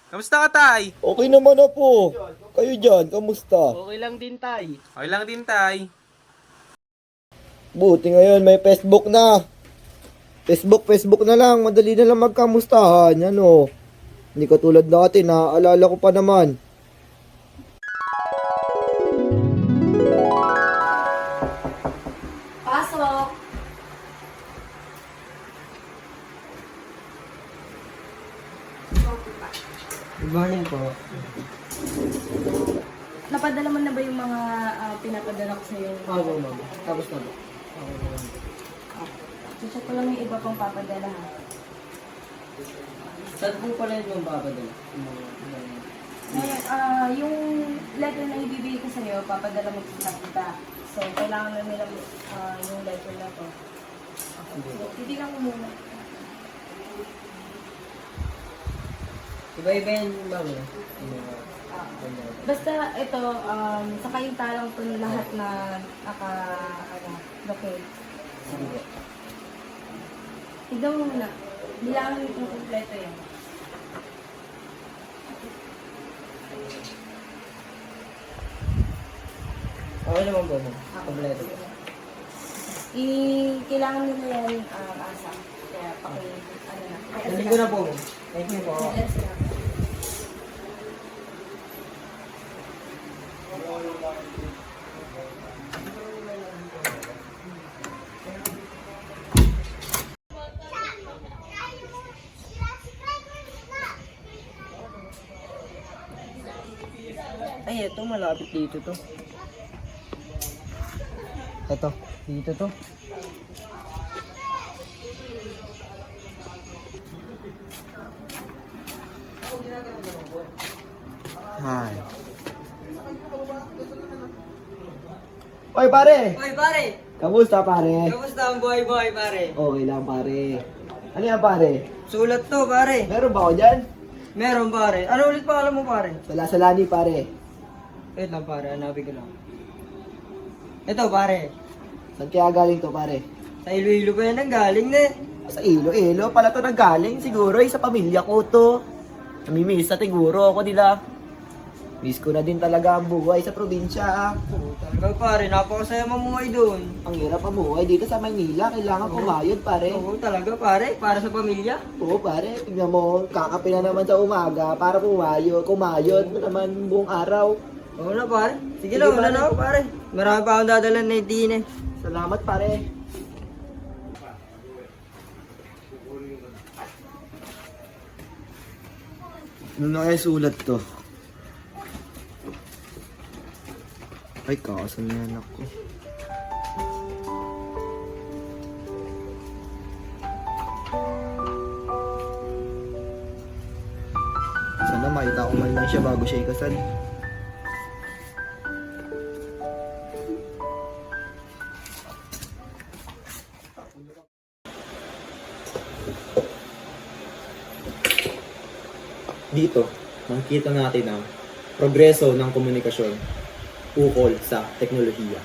Kamusta ka, Tay? Okay naman na po. Kayo dyan, kamusta? Okay lang din, Tay. Okay lang din, Tay. Buti ngayon may Facebook na. Facebook na lang. Madali na lang magkamustahan. Ano? Hindi katulad dati, naaalala ko pa naman. Pasok! Good morning po. Napadala mo na ba yung mga pinapadala ko sa'yo? Ako, ma'am. Tapos na po. Check ko lang yung iba pang papadala ha. Saan po pala yung papadala? Ngayon, yung letter na ibibigay ko sa'yo, papadala mo sa kita. So, kailangan na nila yung letter na to. So, titignan ko muna. Iba-iba yan, ma'am. Basta ito, sa kainta lang ito lahat na locate. Sige po. Tignan mo muna. Bilangan mo kung kompleto yan. Okay naman po, ma'am. Kompleto po. Kailangan nila yan asa. Kaya na. Nandito na po, ma'am. Thank you po. Yes, na. Ay, ito. Malapit dito to. Ito. Dito to. Hi. Oy pare! Hoy, pare! Kamusta pare? Kamusta ang buhay-buhay, pare? Okay lang pare. Ano yan pare? Sulat to, pare. Meron ba ako dyan? Meron, pare. Ano ulit pa alam mo, pare? Salasalani pare. Wait lang, pare. Hanapin ko lang. Ito, pare. Saan kaya galing to pare? Sa Iloilo pa yan ang galing na. Sa Iloilo pala to nanggaling. Siguro sa pamilya ko to. Namimiss na siguro ako nila. Miss ko na din talaga ang buhay sa probinsya. Talaga, pare. Napakasaya mamuhay doon. Ang hirap ang buhay dito sa Maynila. Kailangan pumayod pare. Oo, talaga, pare. Para sa pamilya. Oo pare, tignan mo, kakape na naman sa umaga para kumayod naman buong araw. Oo na, pare. Sige, Sige lang, una pare. na ako, pare. Marami pa akong dadalan na itin eh. Salamat pare. Ano na kaya sulat to? Ay, kakasan na anak ko. Sana makita ko man lang siya bago siya ikasal. Dito, makikita natin ang progreso ng komunikasyon ukol sa teknolohiya.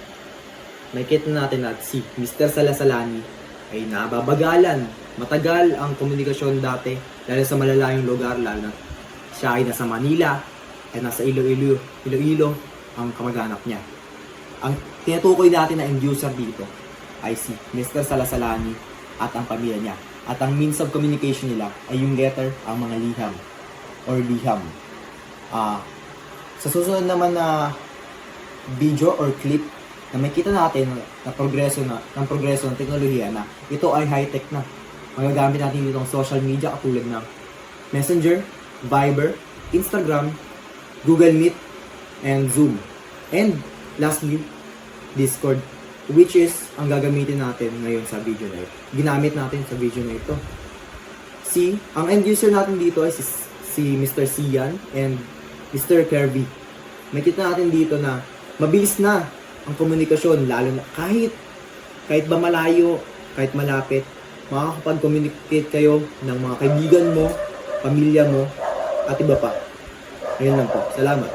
Makikita natin na si Mr. Salasalani ay nababagalan. Matagal ang komunikasyon dati dahil sa malalayong lugar, lalo na siya ay nasa Manila, ay nasa Iloilo ang kamag-anak niya. Ang tinutukoy natin na end user dito ay si Mr. Salasalani at ang pamilya niya. At ang means of communication nila ay yung letter, ang mga liham or liham. Sa susunod naman na video or clip na makita natin na progreso ng teknolohiya na ito ay high-tech na. Magagamit natin dito ang social media katulad ng Messenger, Viber, Instagram, Google Meet, and Zoom. And lastly, Discord, which is ang gagamitin natin ngayon sa video na ito. Ginamit natin sa video na ito. Ang end user natin dito ay si Mr. Sian and Mr. Kirby. Makita natin dito na mabilis na ang komunikasyon, lalo na kahit ba malayo, kahit malapit, makakapag-communicate kayo ng mga kaibigan mo, pamilya mo, at iba pa. Ayun lang po. Salamat.